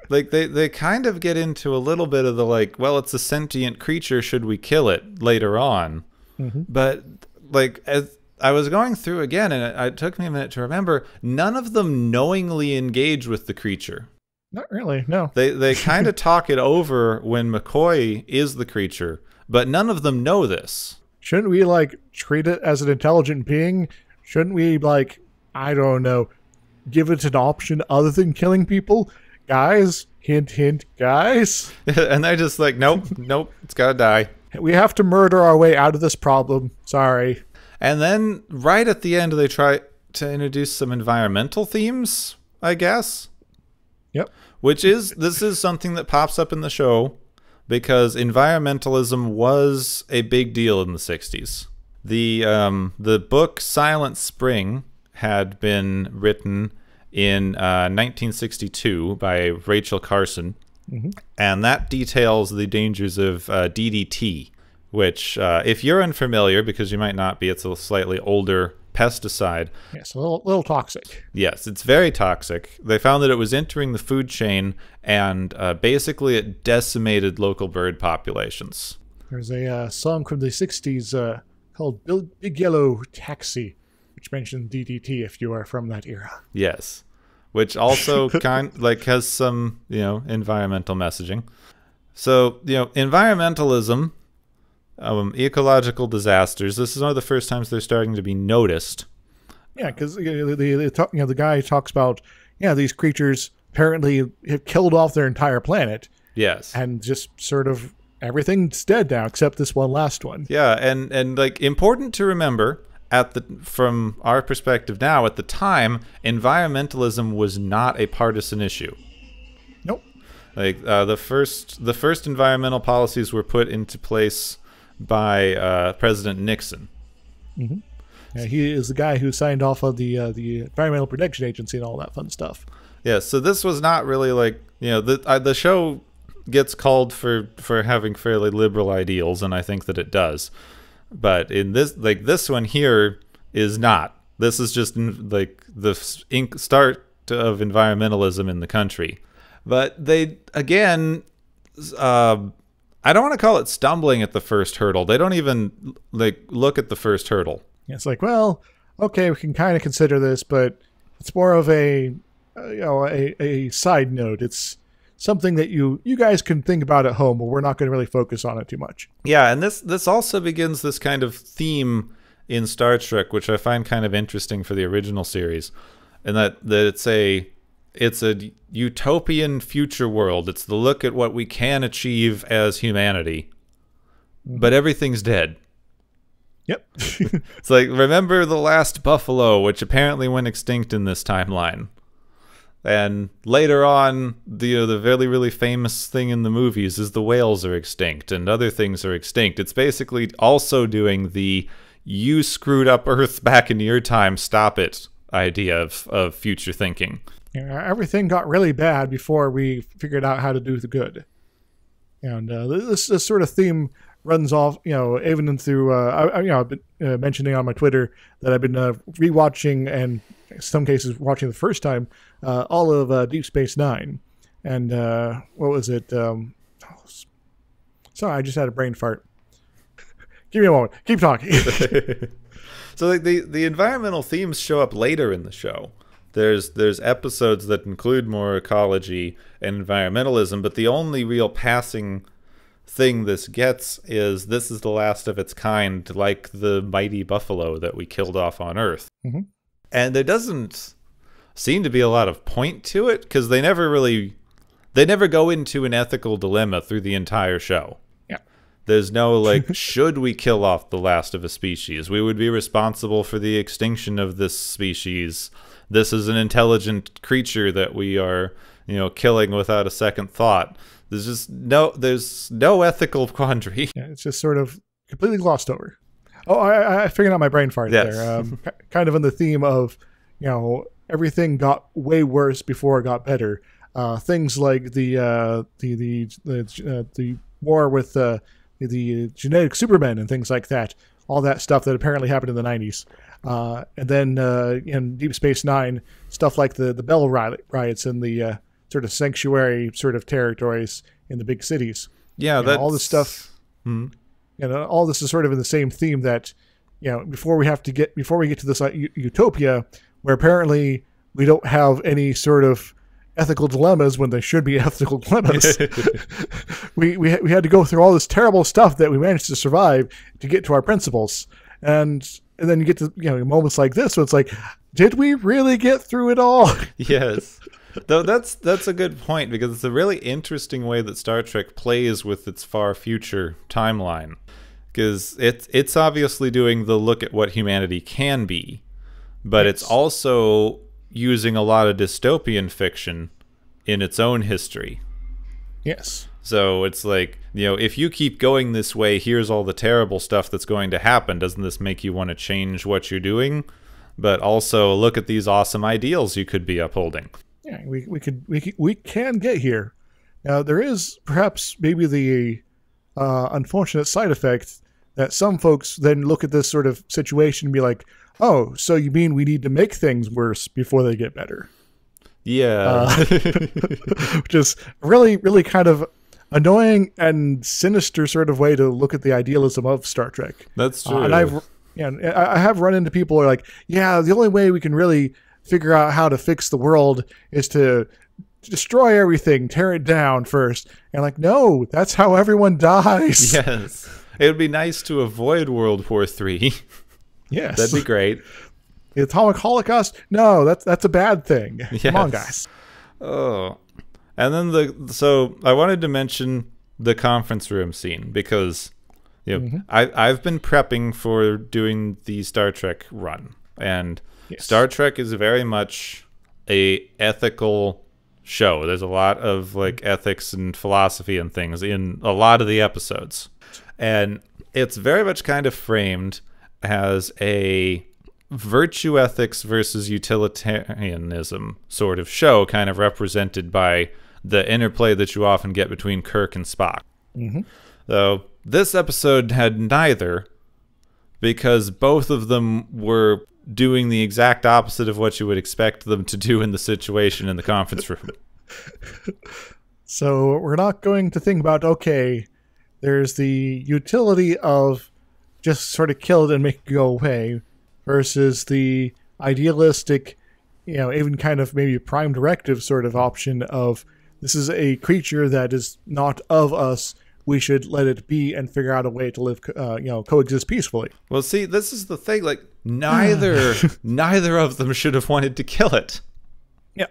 Like, they kind of get into a little bit of the, well, it's a sentient creature, should we kill it later on? Mm-hmm. But, as I was going through again, and it took me a minute to remember, none of them knowingly engage with the creature. Not really, no. They kind of talk it over when McCoy is the creature, but none of them know this. Shouldn't we, treat it as an intelligent being? Shouldn't we, I don't know, give it an option other than killing people? Guys, hint, hint, guys. And they're just like, nope, it's gotta die. We have to murder our way out of this problem. Sorry. And then, right at the end, they try to introduce some environmental themes, I guess. Yep. This is something that pops up in the show because environmentalism was a big deal in the 60s. The book Silent Spring had been written in 1962 by Rachel Carson, mm-hmm. and that details the dangers of DDT, which, if you're unfamiliar, because you might not be, it's a slightly older pesticide. Yes, a little toxic. Yes, it's very toxic. They found that it was entering the food chain, and basically it decimated local bird populations. There's a song from the 60s called Big Yellow Taxi, which mentioned DDT if you are from that era. Yes, which also has some, environmental messaging. So, environmentalism, ecological disasters, this is one of the first times they're starting to be noticed. Yeah, because the guy talks about, these creatures apparently have killed off their entire planet. Yes. And just sort of everything's dead now except this one last one. Yeah, and important to remember from our perspective now, at the time, environmentalism was not a partisan issue. Nope. The first environmental policies were put into place by President Nixon. Mm-hmm. Yeah, he is the guy who signed off on the Environmental Protection Agency and all that fun stuff. Yeah, so this was not really the show gets called for having fairly liberal ideals, and I think that it does. But in this one here is not. This is just the of environmentalism in the country. But they, again, I don't want to call it stumbling at the first hurdle. They don't even look at the first hurdle. It's like, well, okay, we can kind of consider this, but it's more of a side note. It's something that you guys can think about at home, but we're not going to really focus on it too much. Yeah, and this also begins this kind of theme in Star Trek, which I find kind of interesting for the original series, and that it's a utopian future world. It's the look at what we can achieve as humanity, but everything's dead. Yep. It's like, remember the last buffalo, which apparently went extinct in this timeline. And later on, the really, really famous thing in the movies is the whales are extinct and other things are extinct. It's basically also doing the you screwed up Earth back in your time, stop it idea of future thinking. Yeah, everything got really bad before we figured out how to do the good. And this sort of theme runs off, even through, I've been mentioning on my Twitter that I've been rewatching and in some cases watching the first time, all of Deep Space Nine. And what was it? Sorry, I just had a brain fart. Give me a moment. Keep talking. So the environmental themes show up later in the show. There's episodes that include more ecology and environmentalism, but the only real passing thing this gets is this is the last of its kind, like the mighty buffalo that we killed off on Earth. Mm-hmm. And there doesn't seem to be a lot of point to it, because they never go into an ethical dilemma through the entire show. Yeah. There's no, should we kill off the last of a species? We would be responsible for the extinction of this species. This is an intelligent creature that we are, killing without a second thought. There's no ethical quandary. Yeah, it's just sort of completely glossed over. Oh, I figured out my brain fart there. Kind of in the theme of, everything got way worse before it got better. Things like the war with the genetic supermen and things like that. All that stuff that apparently happened in the 90s. And then in Deep Space Nine, stuff like the Bell riots and the sort of sanctuary sort of territories in the big cities. Yeah, that's all this stuff. All this is sort of in the same theme that, before we get to this utopia, where apparently we don't have any sort of ethical dilemmas when there should be ethical dilemmas. we had to go through all this terrible stuff that we managed to survive to get to our principles. And then you get to moments like this where it's like, did we really get through it all? Yes. Though that's a good point, because it's a really interesting way that Star Trek plays with its far future timeline. Because it's obviously doing the look at what humanity can be, but it's also using a lot of dystopian fiction in its own history. Yes. So it's like, if you keep going this way, here's all the terrible stuff that's going to happen. Doesn't this make you want to change what you're doing? But also look at these awesome ideals you could be upholding. Yeah, we can get here. Now, there is perhaps maybe the unfortunate side effect that some folks then look at this sort of situation and be like, oh, so you mean we need to make things worse before they get better? Yeah. Which is really, really kind of annoying and sinister sort of way to look at the idealism of Star Trek. That's true. And I have run into people who are like, yeah, the only way we can really figure out how to fix the world is to destroy everything, tear it down first. And like, no, that's how everyone dies. Yes. It would be nice to avoid World War III. Yes. That'd be great. The atomic holocaust? No, that's a bad thing. Yes. Come on, guys. Oh. And then so I wanted to mention the conference room scene, because I've been prepping for doing the Star Trek run, and Star Trek is very much a ethical show. There's a lot of ethics and philosophy and things in a lot of the episodes, and it's very much kind of framed as a virtue ethics versus utilitarianism sort of show, kind of represented by the interplay that you often get between Kirk and Spock. So this episode had neither, because both of them were doing the exact opposite of what you would expect them to do in the situation in the conference room. So we're not going to think about, okay, there's the utility of just sort of kill it and make it go away versus the idealistic, even kind of maybe a prime directive sort of option of this is a creature that is not of us. We should let it be and figure out a way to live, coexist peacefully. Well, see, this is the thing. Like, neither of them should have wanted to kill it. Yeah.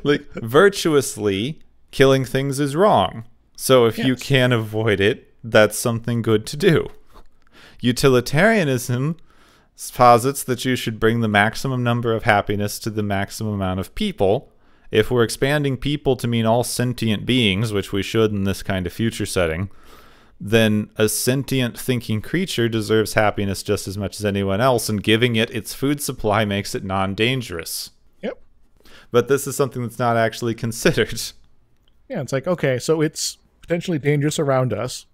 Like, virtuously, killing things is wrong. So if you can avoid it, that's something good to do. Utilitarianism posits that you should bring the maximum number of happiness to the maximum amount of people. If we're expanding people to mean all sentient beings, which we should in this kind of future setting, then a sentient thinking creature deserves happiness just as much as anyone else, and giving it its food supply makes it non-dangerous. Yep. But this is something that's not actually considered. Yeah, it's like, okay, so it's potentially dangerous around us,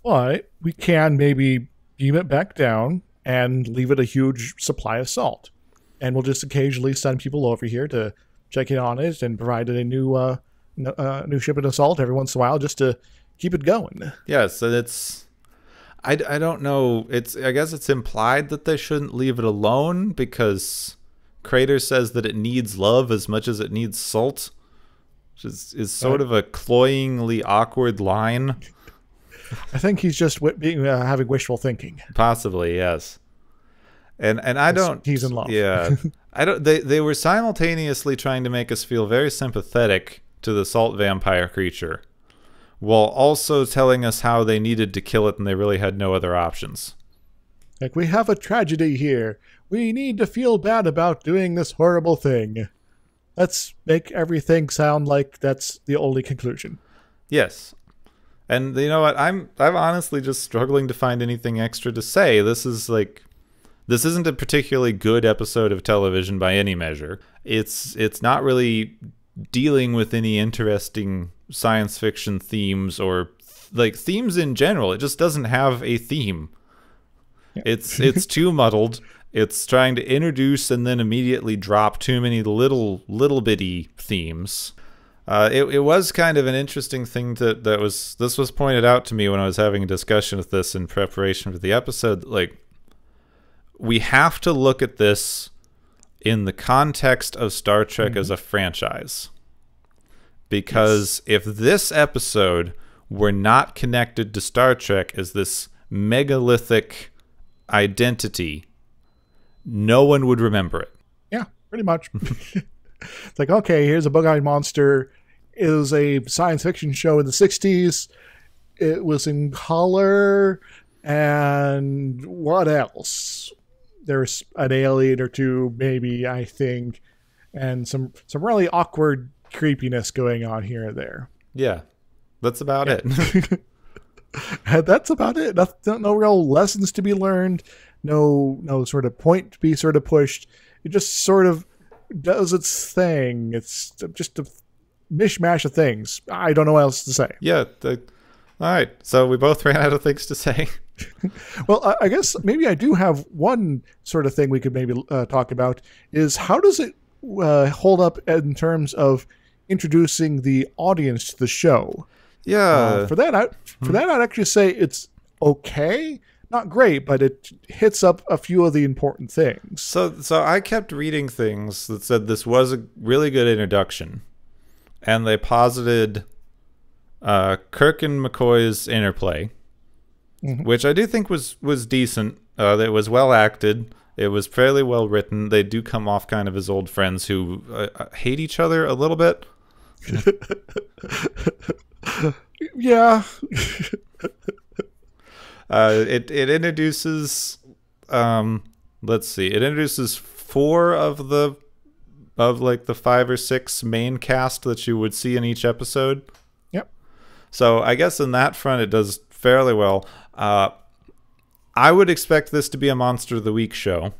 but we can maybe beam it back down and leave it a huge supply of salt. And we'll just occasionally send people over here to check in on it and provide a new shipment of salt every once in a while just to keep it going. Yes, and it's... I don't know. I guess it's implied that they shouldn't leave it alone because Crater says that it needs love as much as it needs salt, which is sort of a cloyingly awkward line. I think he's just having wishful thinking. Possibly, yes. And I don't... He's in love. Yeah. I don't... They were simultaneously trying to make us feel very sympathetic to the salt vampire creature, while also telling us how they needed to kill it and they really had no other options. Like, we have a tragedy here. We need to feel bad about doing this horrible thing. Let's make everything sound like that's the only conclusion. Yes. And you know what? I'm honestly just struggling to find anything extra to say. This isn't a particularly good episode of television by any measure. It's not really dealing with any interesting science fiction themes or like themes in general. It just doesn't have a theme. Yeah. It's too muddled. It's trying to introduce and then immediately drop too many little bitty themes. It was kind of an interesting thing this was pointed out to me when I was having a discussion with this in preparation for the episode. Like, we have to look at this in the context of Star Trek as a franchise. Because if this episode were not connected to Star Trek as this megalithic identity, no one would remember it. Yeah, pretty much. It's like, okay, here's a bug-eyed monster. It was a science fiction show in the 60s. It was in color. And what else? There's an alien or two, maybe, I think. And some really awkward creepiness going on here and there. Yeah, that's about it. That's about it. No real lessons to be learned. No sort of point to be sort of pushed. It just sort of does its thing. It's just a mishmash of things. I don't know what else to say. Yeah. All right. So we both ran out of things to say. Well, I guess maybe I do have one sort of thing we could maybe talk about is how does it hold up in terms of introducing the audience to the show? Yeah. For that, I'd actually say it's okay. Not great, but it hits up a few of the important things. So I kept reading things that said this was a really good introduction. And they posited Kirk and McCoy's interplay, which I do think was decent. It was well acted. It was fairly well written. They do come off kind of as old friends who hate each other a little bit. Yeah. It introduces let's see, it introduces 4 of the 5 or 6 main cast that you would see in each episode. Yep. So I guess in that front it does fairly well. I would expect this to be a Monster of the Week show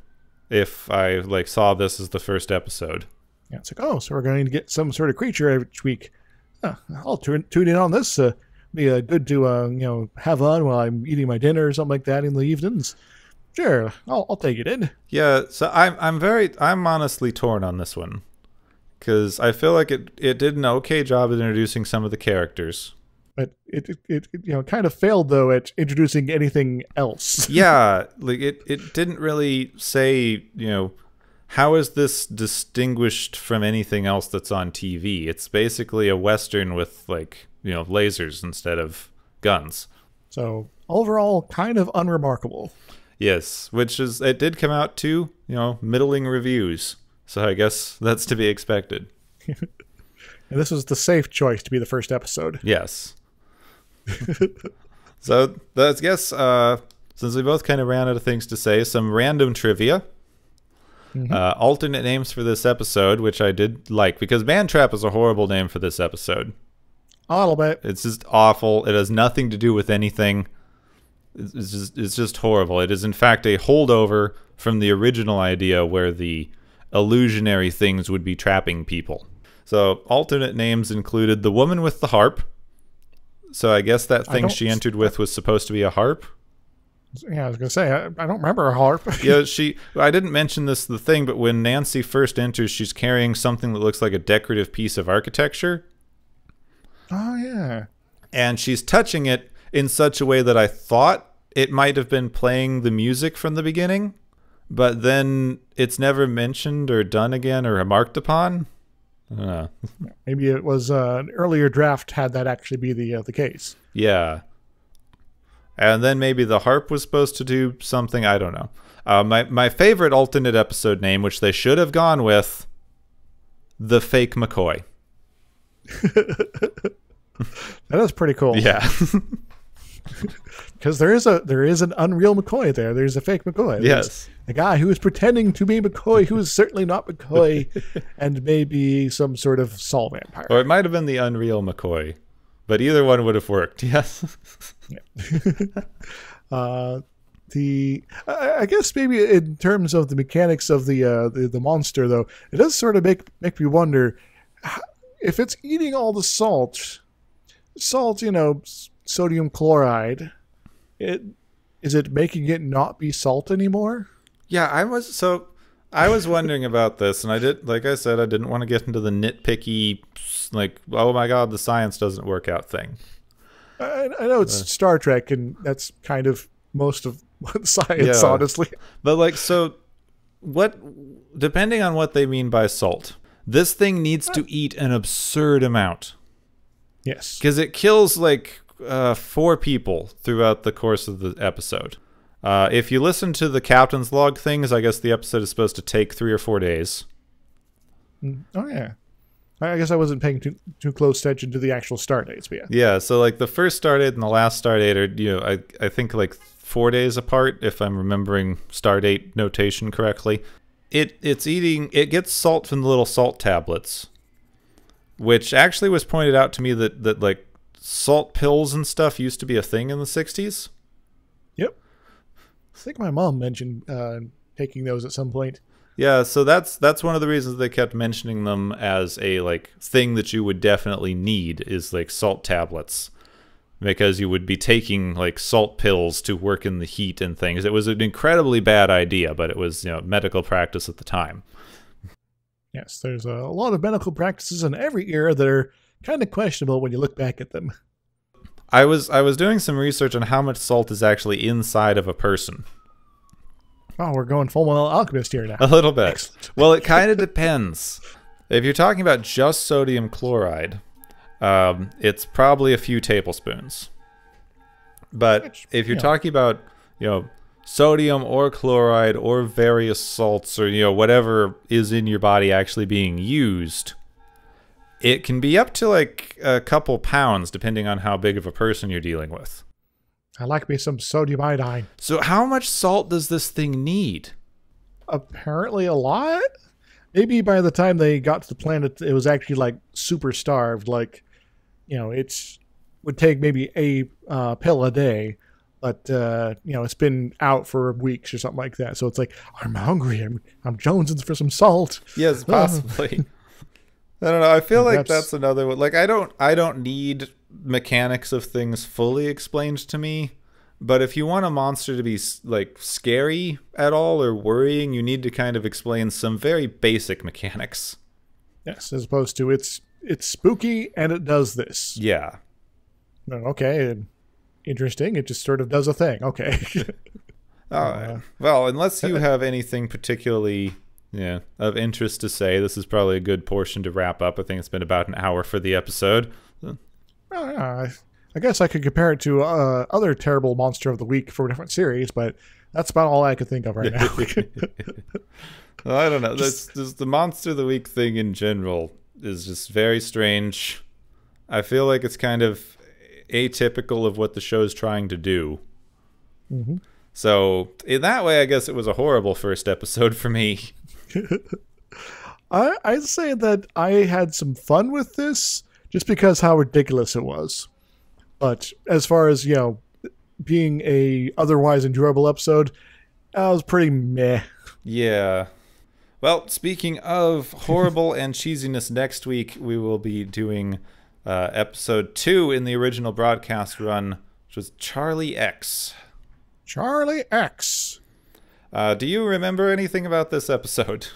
if I saw this as the first episode. Yeah, it's like, oh, so we're going to get some sort of creature each week. I'll tune in on this. Be good to have on while I'm eating my dinner or something like that in the evenings. Sure, I'll take it in. Yeah, so I'm honestly torn on this one because I feel like it did an okay job at introducing some of the characters. But it kind of failed though at introducing anything else. Yeah, like it didn't really say, how is this distinguished from anything else that's on TV? It's basically a Western with lasers instead of guns. So overall, kind of unremarkable. Yes, it did come out to, middling reviews. So I guess that's to be expected. And this was the safe choice to be the first episode. Yes. So I guess since we both kind of ran out of things to say, some random trivia. Alternate names for this episode, which I did like, because Man Trap is a horrible name for this episode. A little bit. It's just awful. It has nothing to do with anything. It's just horrible. It is in fact a holdover from the original idea where the illusionary things would be trapping people. So alternate names included the woman with the harp. So I guess that thing she entered with was supposed to be a harp. Yeah, I was going to say, I don't remember a harp. Yeah, I didn't mention the thing, but when Nancy first enters, she's carrying something that looks like a decorative piece of architecture. Oh, yeah. And she's touching it in such a way that I thought it might have been playing the music from the beginning, but then it's never mentioned or done again or remarked upon. Maybe it was an earlier draft had that actually be the case. Yeah. And then maybe the harp was supposed to do something. I don't know. My favorite alternate episode name, which they should have gone with, The Fake McCoy. That is pretty cool. Yeah. Because there is an unreal McCoy there. There's a fake McCoy. Yes. A guy who is pretending to be McCoy, who is certainly not McCoy, and maybe some sort of Saul vampire. Or it might have been the unreal McCoy. But either one would have worked. Yes. I guess maybe in terms of the mechanics of the monster, though, it does sort of make me wonder if it's eating all the salt, sodium chloride. Is it making it not be salt anymore? Yeah, I was wondering about this, and I didn't want to get into the nitpicky, oh my god, the science doesn't work out thing. I know it's Star Trek, and that's kind of most of science, honestly. But depending on what they mean by salt, this thing needs to eat an absurd amount. Yes. Because it kills 4 people throughout the course of the episode. If you listen to the captain's log things, I guess the episode is supposed to take 3 or 4 days. Oh, yeah. I guess I wasn't paying too close attention to the actual start dates, but yeah. Yeah, so the first start date and the last start date are, I think 4 days apart, if I'm remembering start date notation correctly. It gets salt from the little salt tablets, which actually was pointed out to me that salt pills and stuff used to be a thing in the 60s. Yep. I think my mom mentioned taking those at some point. Yeah, so that's one of the reasons they kept mentioning them as a thing that you would definitely need is salt tablets, because you would be taking salt pills to work in the heat and things. It was an incredibly bad idea, but it was medical practice at the time. Yes, there's a lot of medical practices in every era that are kind of questionable when you look back at them. I was doing some research on how much salt is actually inside of a person. Oh, we're going full Metal Alchemist here now. A little bit. Excellent. Well, it kind of depends. If you're talking about just sodium chloride, it's probably a few tablespoons. But if you're talking about, sodium or chloride or various salts or, whatever is in your body actually being used, it can be up to a couple pounds depending on how big of a person you're dealing with. I like me some sodium iodine. So how much salt does this thing need? Apparently a lot. Maybe by the time they got to the planet, it was actually super starved. It would take maybe a pill a day, but it's been out for weeks or something like that. So it's I'm hungry. I'm jonesing for some salt. Yes, possibly. I don't know. I feel that's another one. I don't need mechanics of things fully explained to me, But if you want a monster to be like scary at all or worrying, you need to kind of explain some very basic mechanics. Yes, as opposed to it's spooky and it does this. Yeah. Okay, interesting. It just sort of does a thing. Okay. Well, unless you have anything particularly of interest to say, this is probably a good portion to wrap up. I think it's been about an hour for the episode. I guess I could compare it to other terrible monster of the week for a different series, but that's about all I could think of right now. Well, I don't know. Just the monster of the week thing in general is just very strange. I feel like it's kind of atypical of what the show's trying to do. Mm-hmm. So in that way, I guess it was a horrible first episode for me. I'd say that I had some fun with this just because how ridiculous it was. But as far as, being a otherwise enjoyable episode, I was pretty meh. Yeah. Well, speaking of horrible and cheesiness, next week we will be doing episode 2 in the original broadcast run, which was Charlie X. Charlie X. Do you remember anything about this episode?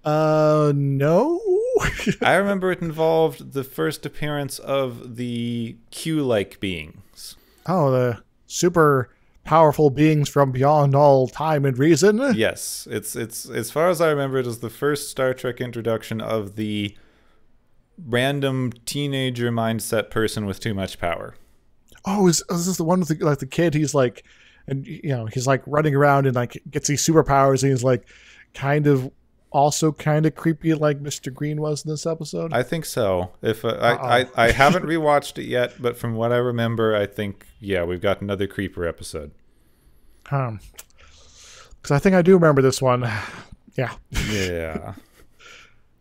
No. I remember it involved the first appearance of the Q-like beings. Oh, the super powerful beings from beyond all time and reason? Yes. It's as far as I remember, it is the first Star Trek introduction of the random teenager mindset person with too much power. Oh, is this the one with the kid? He's like, and he's like running around and like gets these superpowers, and he's like kind of creepy, like Mr. Green was in this episode. I think so. If I haven't rewatched it yet, but from what I remember, I think we've got another creeper episode. Because I think I do remember this one. Yeah. Yeah.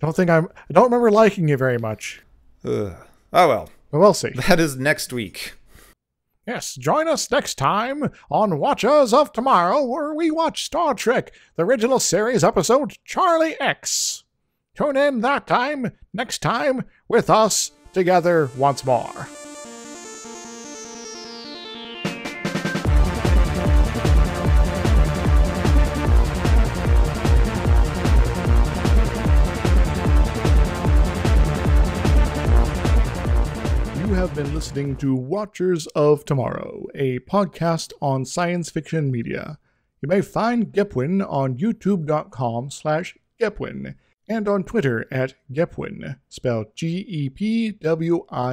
I don't remember liking it very much. Oh well. But we'll see. That is next week. Yes, join us next time on Watchers of Tomorrow, where we watch Star Trek, the original series episode Charlie X. Tune in next time, with us together once more. You have been listening to Watchers of Tomorrow, a podcast on science fiction media. You may find Gepwin on youtube.com/Gepwin and on Twitter at Gepwin, spelled Gepwin.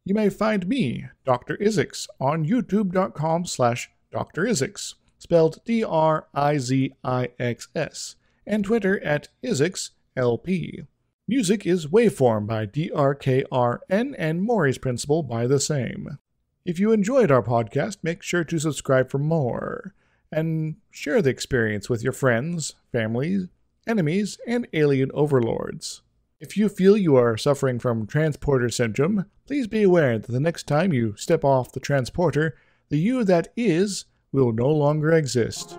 You may find me, Dr. Isix, on youtube.com/Dr. Isix, spelled DRIZIXS, and Twitter at IsixLP. Music is Waveform by DRKRN and Maury's Principle by the same. If you enjoyed our podcast, make sure to subscribe for more, and share the experience with your friends, families, enemies, and alien overlords. If you feel you are suffering from transporter syndrome, please be aware that the next time you step off the transporter, the you that is will no longer exist.